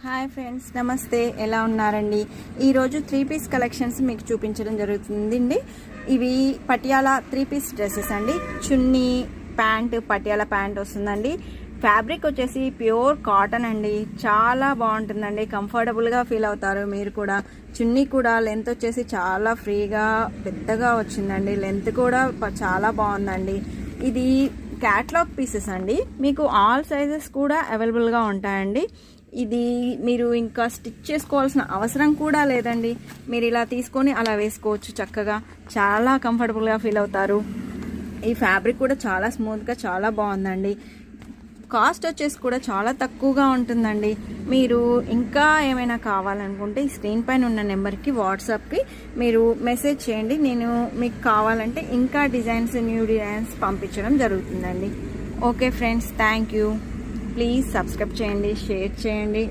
Hi friends, నమస్తే. ఎలా ఉన్నారండి? ఈరోజు 3 పీస్ కలెక్షన్స్ మీకు చూపించడం జరుగుతుందండి. ఇవి పటియాలా 3 పీస్ డ్రెస్సెస్ అండి. చున్నీ, ప్యాంట్, పటియాలా ప్యాంట్ వస్తుందండి. ఫ్యాబ్రిక్ వచ్చేసి ప్యూర్ కాటన్ అండి. చాలా బాగుంటుందండి. కంఫర్టబుల్గా ఫీల్ అవుతారు మీరు కూడా. చున్నీ కూడా లెంత్ వచ్చేసి చాలా ఫ్రీగా పెద్దగా వచ్చిందండి. లెంత్ కూడా చాలా బాగుందండి. ఇది క్యాట్లాగ్ పీసెస్ అండి. మీకు ఆల్ సైజెస్ కూడా అవైలబుల్గా ఉంటాయండి. ఇది మీరు ఇంకా స్టిచ్ చేసుకోవాల్సిన అవసరం కూడా లేదండి. మీరు ఇలా తీసుకొని అలా వేసుకోవచ్చు చక్కగా. చాలా కంఫర్టబుల్గా ఫీల్ అవుతారు. ఈ ఫ్యాబ్రిక్ కూడా చాలా స్మూత్గా చాలా బాగుందండి. కాస్ట్ వచ్చేసి కూడా చాలా తక్కువగా ఉంటుందండి. మీరు ఇంకా ఏమైనా కావాలనుకుంటే ఈ స్క్రీన్ పైన ఉన్న నెంబర్కి వాట్సాప్కి మీరు మెసేజ్ చేయండి. నేను మీకు కావాలంటే ఇంకా న్యూ డిజైన్స్ పంపించడం జరుగుతుందండి. Okay friends, thank you. Please subscribe చేయండి, షేర్ చేయండి.